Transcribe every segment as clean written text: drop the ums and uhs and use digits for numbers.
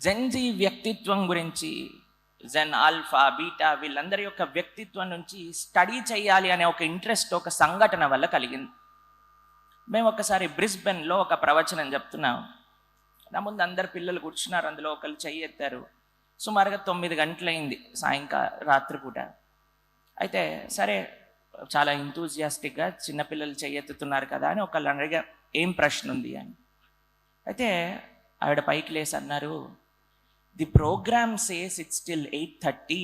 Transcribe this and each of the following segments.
Gen Z వ్యక్తిత్వం గురించి, జెన్ alpha beta వీళ్ళందరి యొక్క వ్యక్తిత్వం నుంచి స్టడీ చేయాలి అనే ఒక ఇంట్రెస్ట్ ఒక సంఘటన వల్ల కలిగింది. మేము ఒకసారి బ్రిస్బెన్లో ఒక ప్రవచనం చెప్తున్నాం. నా ముందు అందరు పిల్లలు కూర్చున్నారు. అందులో ఒకళ్ళు చెయ్యి ఎత్తారు. సుమారుగా 9 గంటలైంది రాత్రిపూట. అయితే సరే, చాలా ఎంతూజియాస్టిక్గా చిన్నపిల్లలు చెయ్యెత్తుతున్నారు కదా అని ఒకళ్ళు అడిగా, ఏం ప్రశ్న ఉంది అని. అయితే ఆవిడ పైకి లేసి అన్నారు, the programme says it's still 8:30,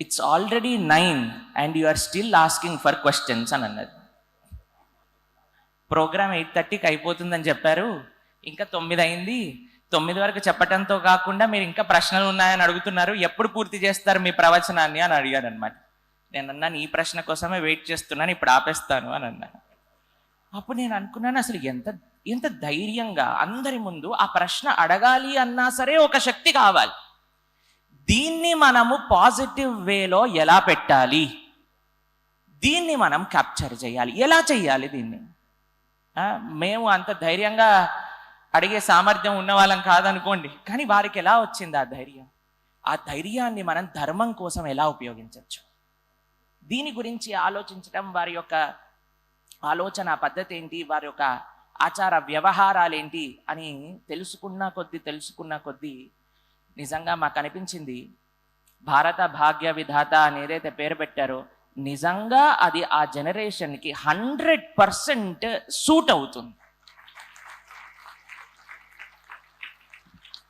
it's already 9 and you are still asking for questions అని అన్నది. ప్రోగ్రామ్ 8:30కి అయిపోతుందని చెప్పారు, ఇంకా 9 అయింది. 9 వరకు చెప్పటంతో కాకుండా మీరు ఇంకా ప్రశ్నలు ఉన్నాయని అడుగుతున్నారు, ఎప్పుడు పూర్తి చేస్తారు మీ ప్రవచనాన్ని అని అడిగాను అనమాట. నేను అన్నాను, ఈ ప్రశ్న కోసమే వెయిట్ చేస్తున్నాను, ఇప్పుడు ఆపేస్తాను అని అన్నాను. అప్పుడు నేను అనుకున్నాను, అసలు ఎంత ధైర్యంగా అందరి ముందు ఆ ప్రశ్న అడగాలి అన్నా సరే ఒక శక్తి కావాలి. దీన్ని మనము పాజిటివ్ వేలో ఎలా పెట్టాలి, దీన్ని మనం క్యాప్చర్ చేయాలి. ఎలా చేయాలి దీన్ని? మేము అంత ధైర్యంగా అడిగే సామర్థ్యం ఉన్న వాళ్ళం కాదనుకోండి, కానీ వారికి ఎలా వచ్చింది ఆ ధైర్యం? ఆ ధైర్యాన్ని మనం ధర్మం కోసం ఎలా ఉపయోగించవచ్చు, దీని గురించి ఆలోచించడం, వారి యొక్క ఆలోచన పద్ధతి ఏంటి, వారి యొక్క ఆచార వ్యవహారాలు ఏంటి అని తెలుసుకున్న కొద్దీ నిజంగా మాకు అనిపించింది, భారత భాగ్య విధాత అని ఏదైతే పేరు పెట్టారో నిజంగా అది ఆ జనరేషన్కి 100% సూట్ అవుతుంది.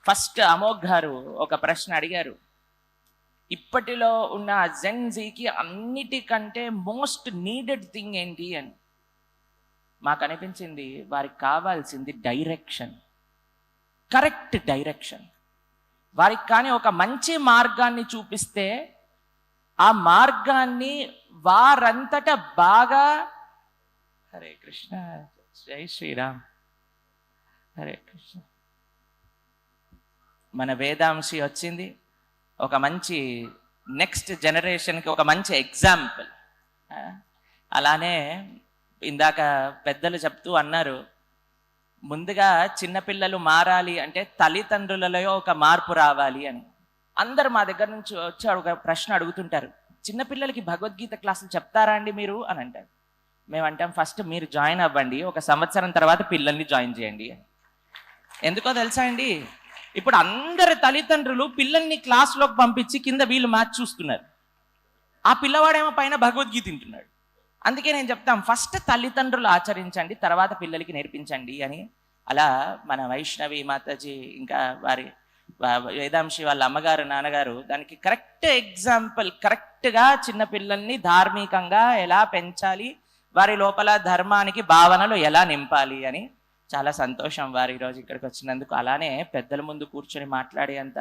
ఫస్ట్ అమోఘ్ గారు ఒక ప్రశ్న అడిగారు, ఇప్పటిలో ఉన్న జెన్జీకి అన్నిటికంటే మోస్ట్ నీడెడ్ థింగ్ ఏంటి అని. మాకు అనిపించింది వారికి కావాల్సింది డైరెక్షన్, కరెక్ట్ డైరెక్షన్. వారికి కానీ ఒక మంచి మార్గాన్ని చూపిస్తే ఆ మార్గాన్ని వారంతటా బాగా, హరే కృష్ణ, జై శ్రీరామ్, హరే కృష్ణ. మన వేదాంశి వచ్చింది ఒక మంచి నెక్స్ట్ జనరేషన్కి ఒక మంచి ఎగ్జాంపుల్. అలానే ఇందాక పెద్దలు చెప్తూ అన్నారు, ముందుగా చిన్నపిల్లలు మారాలి అంటే తల్లిదండ్రులలో ఒక మార్పు రావాలి అని. అందరు మా దగ్గర నుంచి వచ్చి ఒక ప్రశ్న అడుగుతుంటారు, చిన్నపిల్లలకి భగవద్గీత క్లాసులు చెప్తారా అండి మీరు అని అంటారు. మేము అంటాం, ఫస్ట్ మీరు జాయిన్ అవ్వండి, 1 సంవత్సరం తర్వాత పిల్లల్ని జాయిన్ చేయండి అని. ఎందుకో తెలుసా అండి, ఇప్పుడు అందరి తల్లిదండ్రులు పిల్లల్ని క్లాస్లోకి పంపించి కింద వీళ్ళు మ్యాచ్ చూస్తున్నారు, ఆ పిల్లవాడేమో పైన భగవద్గీత తింటున్నాడు. అందుకే నేను చెప్తాం, ఫస్ట్ తల్లిదండ్రులు ఆచరించండి, తర్వాత పిల్లలకి నేర్పించండి అని. అలా మన వైష్ణవి మాతాజీ ఇంకా వారి వేదాంశి వాళ్ళ అమ్మగారు నాన్నగారు దానికి కరెక్ట్ ఎగ్జాంపుల్, కరెక్ట్గా చిన్నపిల్లల్ని ధార్మికంగా ఎలా పెంచాలి, వారి లోపల ధర్మానికి భావనలు ఎలా నింపాలి అని. చాలా సంతోషం వారు ఈరోజు ఇక్కడికి వచ్చినందుకు. అలానే పెద్దల ముందు కూర్చొని మాట్లాడేంత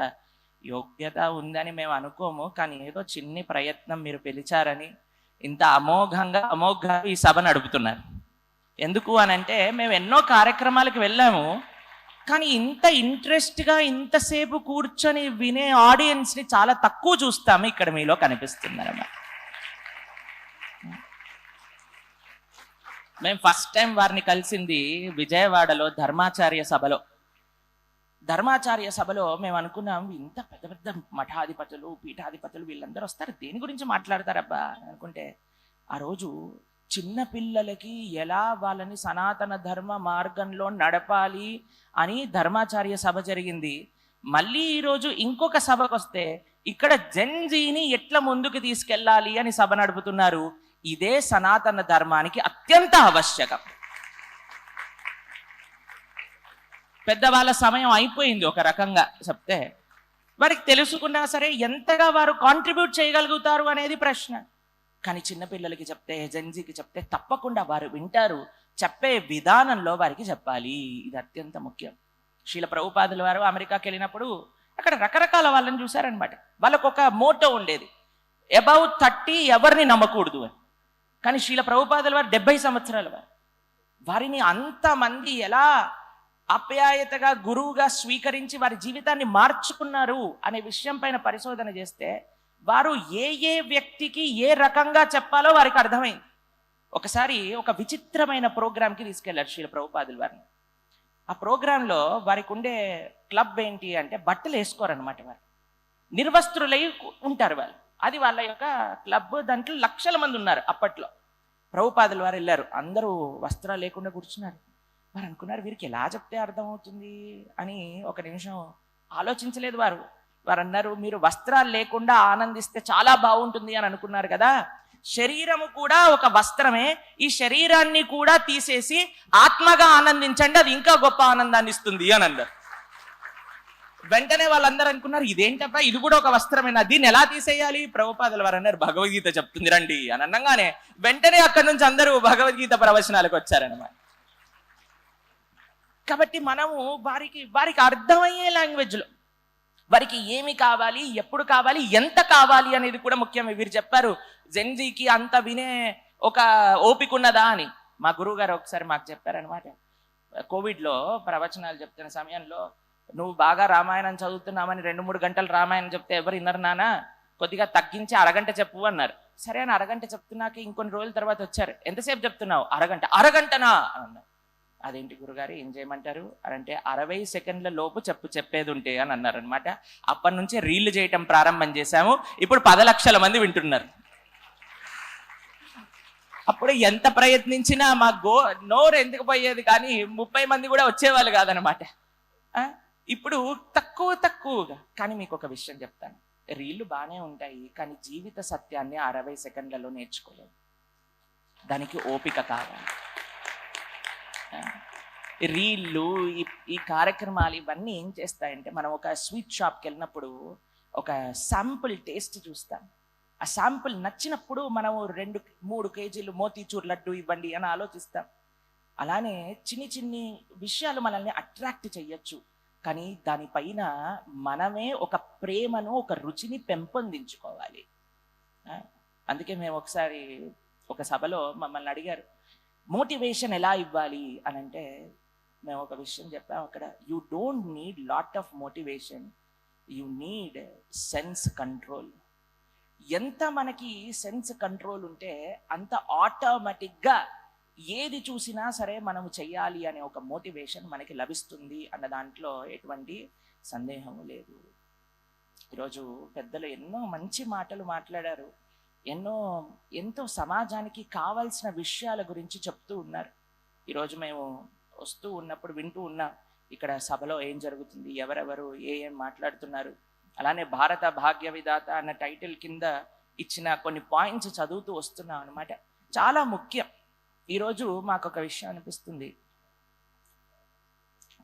యోగ్యత ఉందని మేము అనుకోము, కానీ ఏదో చిన్ని ప్రయత్నం మీరు పిలిచారని ఇంత అమోఘంగా ఈ సభ నడుపుతున్నారు. ఎందుకు అనంటే, మేము ఎన్నో కార్యక్రమాలకు వెళ్ళాము, కానీ ఇంత ఇంట్రెస్ట్గా ఇంతసేపు కూర్చొని వినే ఆడియన్స్ని చాలా తక్కువ చూస్తాము. ఇక్కడ మీలో కనిపిస్తున్నారమ్మా. మేము ఫస్ట్ టైం వారిని కలిసింది విజయవాడలో ధర్మాచార్య సభలో మేము అనుకున్నాం, ఇంత పెద్ద పెద్ద మఠాధిపతులు పీఠాధిపతులు వీళ్ళందరూ వస్తారు, దేని గురించి మాట్లాడతారబ్బా అనుకుంటే, ఆ రోజు చిన్నపిల్లలకి ఎలా వాళ్ళని సనాతన ధర్మ మార్గంలో నడపాలి అని ధర్మాచార్య సభ జరిగింది. మళ్ళీ ఈరోజు ఇంకొక సభకు వస్తే ఇక్కడ జెన్జీని ఎట్లా ముందుకు తీసుకెళ్ళాలి అని సభ నడుపుతున్నారు. ఇదే సనాతన ధర్మానికి అత్యంత ఆవశ్యకం. పెద్దవాళ్ళ సమయం అయిపోయింది ఒక రకంగా చెప్తే. వారికి తెలుసుకున్నా సరే ఎంతగా వారు కాంట్రిబ్యూట్ చేయగలుగుతారు అనేది ప్రశ్న. కానీ చిన్నపిల్లలకి చెప్తే, జెన్జీకి చెప్తే తప్పకుండా వారు వింటారు. చెప్పే విధానంలో వారికి చెప్పాలి, ఇది అత్యంత ముఖ్యం. శ్రీల ప్రభుపాదుల వారు అమెరికాకి వెళ్ళినప్పుడు అక్కడ రకరకాల వాళ్ళని చూశారనమాట. వాళ్ళకు ఒక మోటో ఉండేది, అబౌట్ 30 ఎవరిని నమ్మకూడదు అని. కానీ శ్రీల ప్రభుపాదుల వారు 70 సంవత్సరాల వారిని అంతమంది ఎలా ఆప్యాయతగా గురువుగా స్వీకరించి వారి జీవితాన్ని మార్చుకున్నారు అనే విషయం పైన పరిశోధన చేస్తే వారు ఏ వ్యక్తికి ఏ రకంగా చెప్పాలో వారికి అర్థమైంది. ఒకసారి ఒక విచిత్రమైన ప్రోగ్రాంకి తీసుకెళ్లారు శ్రీల ప్రభుపాదుల వారిని. ఆ ప్రోగ్రాంలో వారికి ఉండే క్లబ్ ఏంటి అంటే బట్టలు వేసుకోరనమాట. వారు నిర్వస్త్రులై ఉంటారు వాళ్ళు. అది వాళ్ళ యొక్క క్లబ్. దాంట్లో లక్షల మంది ఉన్నారు అప్పట్లో. ప్రభుపాదుల వారు వెళ్ళారు, అందరూ వస్త్రాలు లేకుండా కూర్చున్నారు. వారు అనుకున్నారు వీరికి ఎలా చెప్తే అర్థమవుతుంది అని ఒక నిమిషం ఆలోచించలేదు వారు. వారు అన్నారు, మీరు వస్త్రాలు లేకుండా ఆనందిస్తే చాలా బాగుంటుంది అని అనుకున్నారు కదా, శరీరము కూడా ఒక వస్త్రమే, ఈ శరీరాన్ని కూడా తీసేసి ఆత్మగా ఆనందించండి, అది ఇంకా గొప్ప ఆనందాన్ని ఇస్తుంది అని అన్నారు. వెంటనే వాళ్ళందరూ అనుకున్నారు, ఇదేంటబ్బా ఇది కూడా ఒక వస్త్రమేనా, దీన్ని ఎలా తీసేయాలి? ప్రభుపాదుల వారు అన్నారు, భగవద్గీత చెప్తుంది రండి అని అనగానే వెంటనే అక్కడి నుంచి అందరూ భగవద్గీత ప్రవచనాలకు వచ్చారనమాట. కాబట్టి మనము వారికి అర్థమయ్యే లాంగ్వేజ్లో వారికి ఏమి కావాలి, ఎప్పుడు కావాలి, ఎంత కావాలి అనేది కూడా ముఖ్యం. వీరు చెప్పారు, జెన్జీకి అంత వినే ఒక ఓపిక ఉన్నదా అని. మా గురువు గారు ఒకసారి మాకు చెప్పారనమాట. కోవిడ్లో ప్రవచనాలు చెప్తున్న సమయంలో, నువ్వు బాగా రామాయణం చదువుతున్నామని 2-3 గంటలు రామాయణం చెప్తే ఎవరు వినరు నాన్న, కొద్దిగా తగ్గించి అరగంట చెప్పు అన్నారు. సరే అని అరగంట చెప్తున్నాక ఇంకొన్ని రోజుల తర్వాత వచ్చారు, ఎంతసేపు చెప్తున్నావు? అరగంటనా అన్నారు. అదేంటి గురుగారు ఏం చేయమంటారు అని అంటే, 60 సెకండ్ల లోపు చెప్పేది ఉంటే అని అన్నారనమాట. అప్పటి నుంచే రీళ్లు చేయటం ప్రారంభం చేశాము. ఇప్పుడు 10 లక్షల మంది వింటున్నారు. అప్పుడు ఎంత ప్రయత్నించినా మా నోరు ఎందుకు పోయేది, కానీ 30 మంది కూడా వచ్చేవాళ్ళు కాదనమాట. ఇప్పుడు తక్కువగా. కానీ మీకు ఒక విషయం చెప్తాను, రీళ్లు బాగానే ఉంటాయి, కానీ జీవిత సత్యాన్ని 60 సెకండ్లలో నేర్చుకోలేము. దానికి ఓపిక కావాలి. రీళ్ళు, ఈ కార్యక్రమాలు ఇవన్నీ ఏం చేస్తాయంటే, మనం ఒక స్వీట్ షాప్కి వెళ్ళినప్పుడు ఒక శాంపుల్ టేస్ట్ చూస్తాం. ఆ శాంపుల్ నచ్చినప్పుడు మనము 2-3 కేజీలు మోతీచూర్ లడ్డు ఇవ్వండి అని ఆలోచిస్తాం. అలానే చిన్ని విషయాలు మనల్ని అట్రాక్ట్ చెయ్యొచ్చు, కానీ దానిపైన మనమే ఒక ప్రేమను, ఒక రుచిని పెంపొందించుకోవాలి. అందుకే మేము ఒకసారి ఒక సభలో మమ్మల్ని అడిగారు, మోటివేషన్ ఎలా ఇవ్వాలి అని అంటే, మేము ఒక విషయం చెప్పాము అక్కడ, you don't need lot of motivation, you need sense control. ఎంత మనకి సెన్స్ కంట్రోల్ ఉంటే అంత ఆటోమేటిక్గా ఏది చూసినా సరే మనము చెయ్యాలి అనే ఒక మోటివేషన్ మనకి లభిస్తుంది అన్న దాంట్లో ఎటువంటి సందేహము లేదు. ఈరోజు పెద్దలు ఎన్నో మంచి మాటలు మాట్లాడారు, ఎంతో సమాజానికి కావాల్సిన విషయాల గురించి చెప్తూ ఉన్నారు. ఈరోజు మేము వస్తూ ఉన్నప్పుడు వింటూ ఉన్నాం, ఇక్కడ సభలో ఏం జరుగుతుంది, ఎవరెవరు ఏం మాట్లాడుతున్నారు. అలానే భారత భాగ్య విధాత అన్న టైటిల్ కింద ఇచ్చిన కొన్ని పాయింట్స్ చదువుతూ వస్తున్నాం అనమాట. చాలా ముఖ్యం. ఈరోజు మాకు ఒక విషయం అనిపిస్తుంది,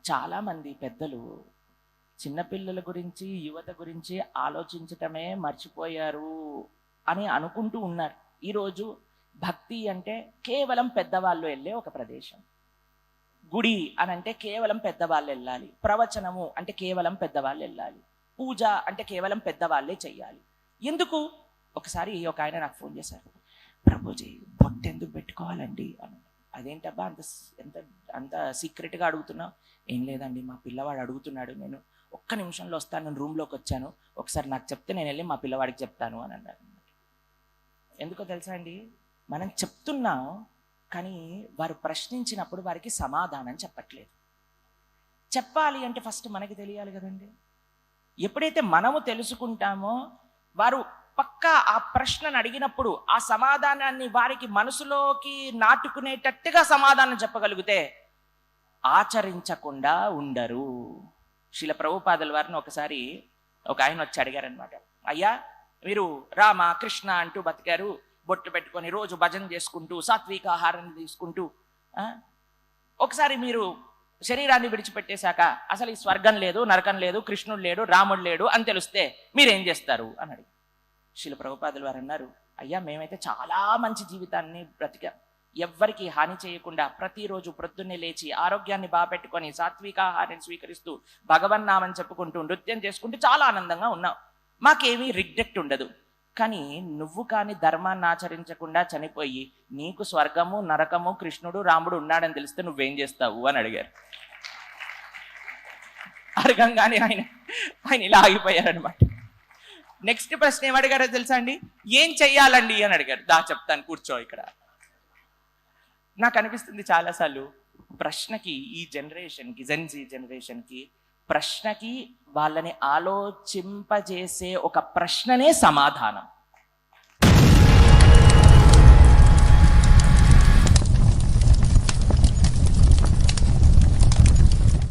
చాలామంది పెద్దలు చిన్నపిల్లల గురించి, యువత గురించి ఆలోచించటమే మర్చిపోయారు అని అనుకుంటూ ఉన్నారు. ఈరోజు భక్తి అంటే కేవలం పెద్దవాళ్ళు వెళ్ళే ఒక ప్రదేశం, గుడి అని అంటే కేవలం పెద్దవాళ్ళు వెళ్ళాలి, ప్రవచనము అంటే కేవలం పెద్దవాళ్ళు వెళ్ళాలి, పూజ అంటే కేవలం పెద్దవాళ్ళే చెయ్యాలి. ఎందుకు? ఒకసారి ఒక ఆయన నాకు ఫోన్ చేశారు, ప్రభుజీ బొట్టు ఎందుకు పెట్టుకోవాలండి అని. అదేంటబ్బా అంత సీక్రెట్గా అడుగుతున్నావు? ఏం లేదండి, మా పిల్లవాడు అడుగుతున్నాడు, నేను ఒక్క నిమిషంలో వస్తాను, నేను రూమ్లోకి వచ్చాను, ఒకసారి నాకు చెప్తే నేను వెళ్ళి మా పిల్లవాడికి చెప్తాను అని అన్నారు. ఎందుకో తెలుసా అండి, మనం చెప్తున్నాం కానీ వారు ప్రశ్నించినప్పుడు వారికి సమాధానం చెప్పట్లేదు. చెప్పాలి అంటే ఫస్ట్ మనకి తెలియాలి కదండి. ఎప్పుడైతే మనము తెలుసుకుంటామో, వారు పక్కా ఆ ప్రశ్నను అడిగినప్పుడు ఆ సమాధానాన్ని వారికి మనసులోకి నాటుకునేటట్టుగా సమాధానం చెప్పగలిగితే ఆచరించకుండా ఉండరు. శ్రీల ప్రభుపాదుల వారిని ఒకసారి ఒక ఆయన వచ్చి అడిగారనమాట, అయ్యా మీరు రామ కృష్ణ అంటూ బతికారు, బొట్టు పెట్టుకొని రోజు భజన చేసుకుంటూ సాత్విక ఆహారాన్ని తీసుకుంటూ, ఒకసారి మీరు శరీరాన్ని విడిచిపెట్టేశాక అసలు ఈ స్వర్గం లేదు, నరకం లేదు, కృష్ణుడు లేడు, రాముడు లేడు అని తెలిస్తే మీరేం చేస్తారు అని అడిగి శ్రీల ప్రభుపాదుల వారు అన్నారు, అయ్యా మేమైతే చాలా మంచి జీవితాన్ని బ్రతికాం, ఎవ్వరికి హాని చేయకుండా ప్రతిరోజు ప్రొద్దున్నే లేచి ఆరోగ్యాన్ని బాపెట్టుకొని సాత్విక ఆహారాన్ని స్వీకరిస్తూ భగవన్నామని చెప్పుకుంటూ నృత్యం చేసుకుంటూ చాలా ఆనందంగా ఉన్నావు, మాకేమీ రిగ్రెట్ ఉండదు. కానీ నువ్వు కానీ ధర్మాన్ని ఆచరించకుండా చనిపోయి నీకు స్వర్గము, నరకము, కృష్ణుడు, రాముడు ఉన్నాడని తెలిస్తే నువ్వేం చేస్తావు అని అడిగారు. అడగంగానే ఆయన ఇలా ఆగిపోయారనమాట. నెక్స్ట్ ప్రశ్న ఏమడిగారో తెలుసా అండి, ఏం చెయ్యాలండి అని అడిగారు. చెప్తాను, కూర్చో ఇక్కడ. నాకు అనిపిస్తుంది చాలాసార్లు ప్రశ్నకి, ఈ జనరేషన్కి, జెన్జీ జనరేషన్కి ప్రశ్నకి వాళ్ళని ఆలోచింపజేసే ఒక ప్రశ్ననే సమాధానం.